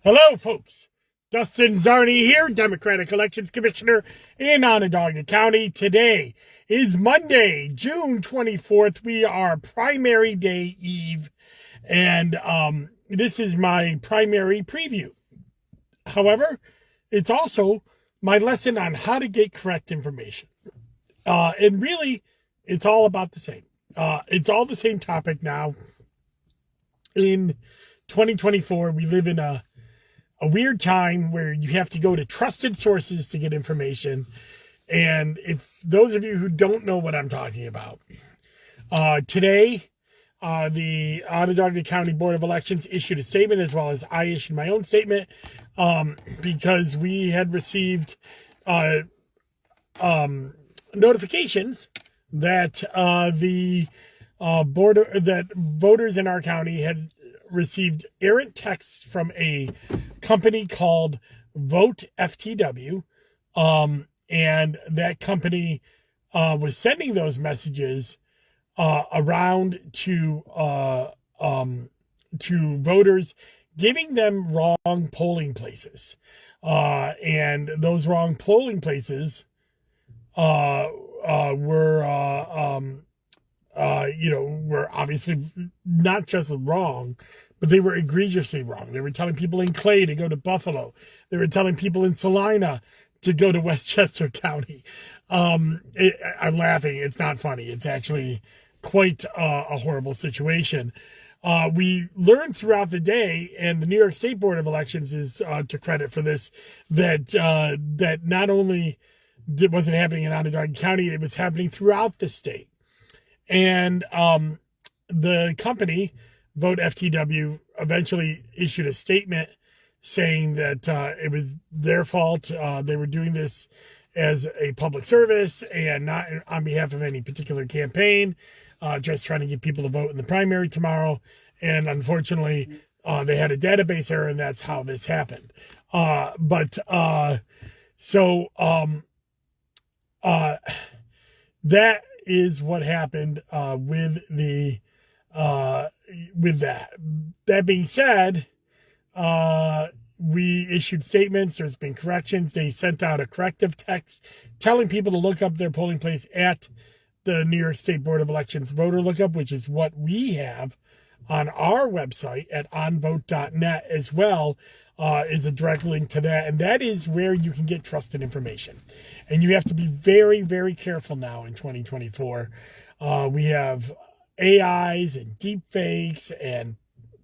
Hello, folks. Dustin Zarni here, Democratic Elections Commissioner in Onondaga County. Today is Monday, June 24th. We are primary day eve, and this is my primary preview. However, it's also my lesson on how to get correct information. And really, it's all about the same. It's all the same topic now. In 2024, we live in a weird time where you have to go to trusted sources to get information. And if those of you who don't know what I'm talking about, today, the Onondaga County Board of Elections issued a statement, as well as I issued my own statement, because we had received notifications that that voters in our county had received errant texts from a company called Vote FTW, and that company was sending those messages around to voters, giving them wrong polling places, and those wrong polling places were obviously not just wrong, but they were egregiously wrong. They were telling people in Clay to go to Buffalo. They were telling people in Salina to go to Westchester County. I'm laughing. It's not funny. It's actually quite a horrible situation. We learned throughout the day, and the New York State Board of Elections is to credit for this, that not only was it happening in Onondaga County, it was happening throughout the state. And the company, Vote FTW, eventually issued a statement saying that it was their fault. They were doing this as a public service and not on behalf of any particular campaign, just trying to get people to vote in the primary tomorrow. And unfortunately, they had a database error, and that's how this happened. That is what happened with that. That being said, we issued statements. There's been corrections. They sent out a corrective text telling people to look up their polling place at the New York State Board of Elections voter lookup, which is what we have on our website at onvote.net as well. Is a direct link to that, and that is where you can get trusted information. And you have to be very, very careful now in 2024. We have AIs and deep fakes and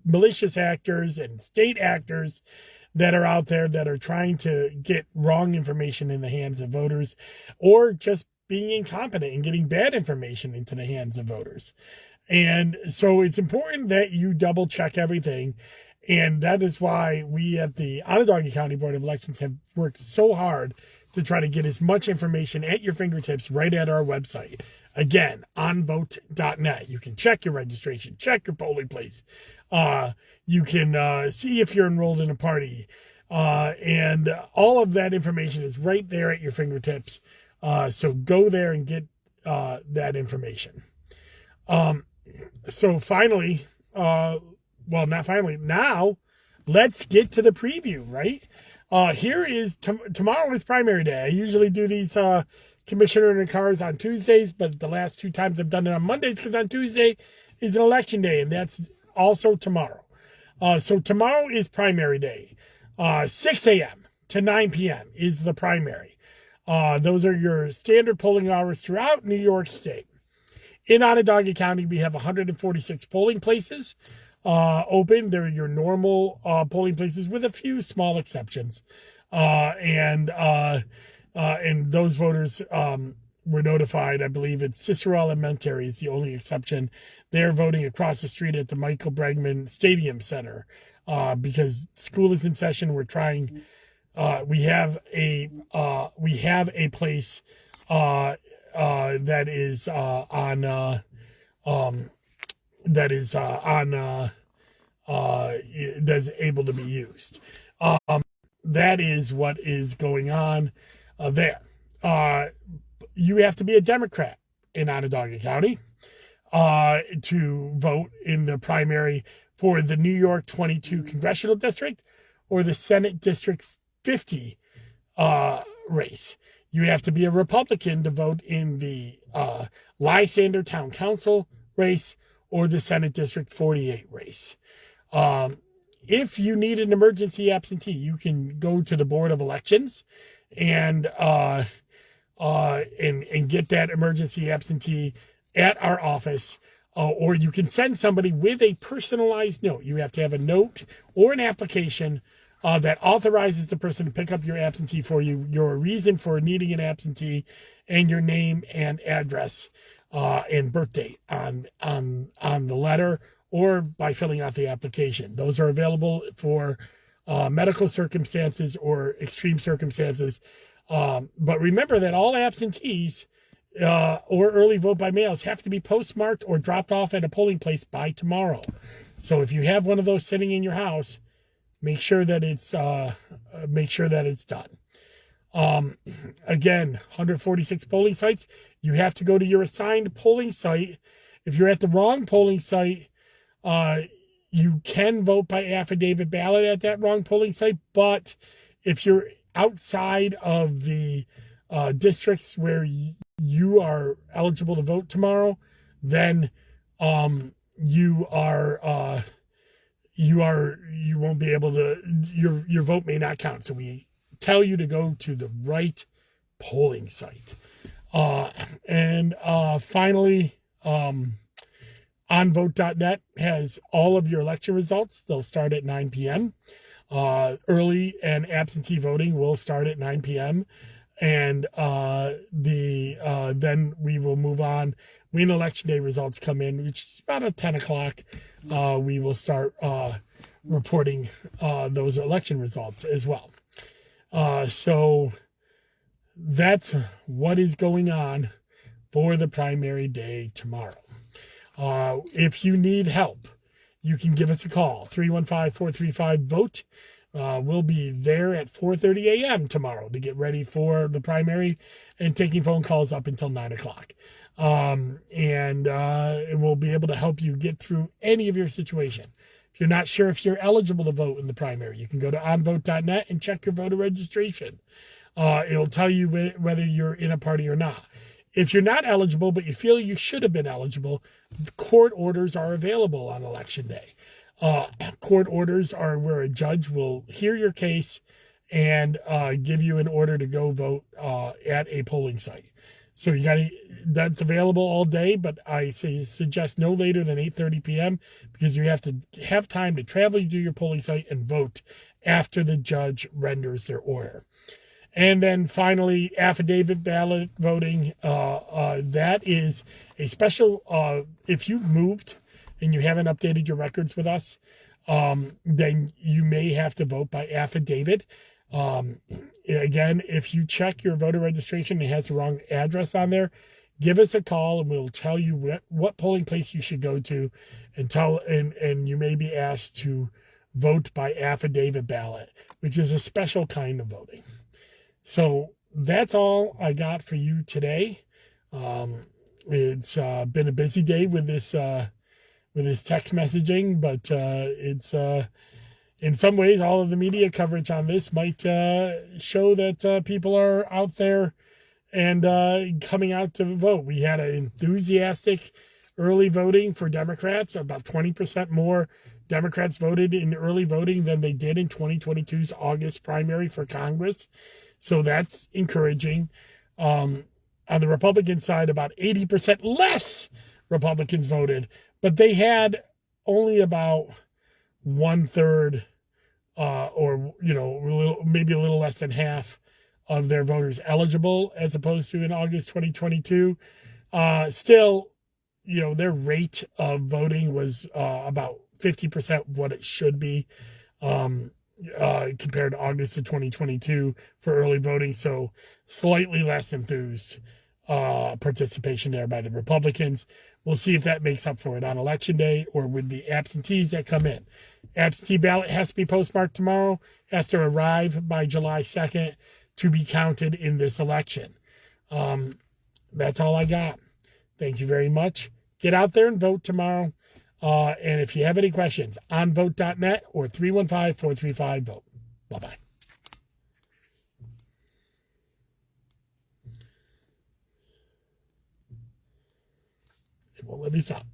malicious actors and state actors that are out there that are trying to get wrong information in the hands of voters, or just being incompetent and getting bad information into the hands of voters. And so it's important that you double check everything. And that is why we at the Onondaga County Board of Elections have worked so hard to try to get as much information at your fingertips right at our website. Again, onvote.net. You can check your registration, check your polling place. You can see if you're enrolled in a party. And all of that information is right there at your fingertips. So go there and get that information. So finally, well, not finally. Now, let's get to the preview, right? Here is, tomorrow is primary day. I usually do these commissioner in the cars on Tuesdays, but the last two times I've done it on Mondays because on Tuesday is an election day, and that's also tomorrow. So tomorrow is primary day. 6 a.m. to 9 p.m. is the primary. Those are your standard polling hours throughout New York State. In Onondaga County, we have 146 polling places open. They're your normal polling places with a few small exceptions. And those voters were notified. I believe it's Cicero Elementary is the only exception. They're voting across the street at the Michael Bregman Stadium Center because school is in session. We're trying. We have a place that is that's able to be used. That is what is going on there. You have to be a Democrat in Onondaga County to vote in the primary for the New York 22 congressional district, or the Senate District 50 race. You have to be a Republican to vote in the Lysander Town Council race or the Senate District 48 race. If you need an emergency absentee, you can go to the Board of Elections and get that emergency absentee at our office, or you can send somebody with a personalized note. You have to have a note or an application that authorizes the person to pick up your absentee for you, your reason for needing an absentee, and your name and address and birth date on the letter or by filling out the application. Those are available for medical circumstances or extreme circumstances. But remember that all absentees or early vote by mails have to be postmarked or dropped off at a polling place by tomorrow. So if you have one of those sitting in your house, make sure that it's done. Again, 146 polling sites. You have to go to your assigned polling site. If you're at the wrong polling site, you can vote by affidavit ballot at that wrong polling site. But if you're outside of the districts where you are eligible to vote tomorrow, then you won't be able to, your vote may not count. So we tell you to go to the right polling site. And finally, onvote.net has all of your election results. They'll start at 9 p.m. Early and absentee voting will start at 9 p.m. And then we will move on. When election day results come in, which is about at 10 o'clock, we will start reporting those election results as well. So that's what is going on for the primary day tomorrow. If you need help, you can give us a call, 315-435-VOTE. We'll be there at 4:30 a.m. tomorrow to get ready for the primary and taking phone calls up until 9 o'clock. And we'll be able to help you get through any of your situation. If you're not sure if you're eligible to vote in the primary, you can go to onvote.net and check your voter registration. It'll tell you whether you're in a party or not. If you're not eligible, but you feel you should have been eligible, court orders are available on election day. Court orders are where a judge will hear your case and give you an order to go vote at a polling site. So that's available all day, but I suggest no later than 8:30 p.m. because you have to have time to travel to your polling site and vote after the judge renders their order. And then finally, affidavit ballot voting. That is a special, if you've moved and you haven't updated your records with us, then you may have to vote by affidavit. Again, if you check your voter registration and it has the wrong address on there, give us a call and we'll tell you what polling place you should go to and you may be asked to vote by affidavit ballot, which is a special kind of voting. So that's all I got for you today. It's been a busy day with this text messaging, but it's in some ways all of the media coverage on this might show that people are out there and coming out to vote. We had an enthusiastic early voting for Democrats. About 20% more Democrats voted in early voting than they did in 2022's August primary for Congress. So that's encouraging. On the Republican side, about 80% less Republicans voted, but they had only about 1/3 or maybe a little less than half of their voters eligible as opposed to in August 2022. Still, their rate of voting was about 50% of what it should be. Compared to August of 2022 for early voting. So slightly less enthused participation there by the Republicans. We'll see if that makes up for it on election day or with the absentees that come in. Absentee ballot has to be postmarked tomorrow, has to arrive by July 2nd to be counted in this election. That's all I got. Thank you very much. Get out there and vote tomorrow. And if you have any questions, onvote.net or 315-435-VOTE. Bye-bye. It won't let me stop.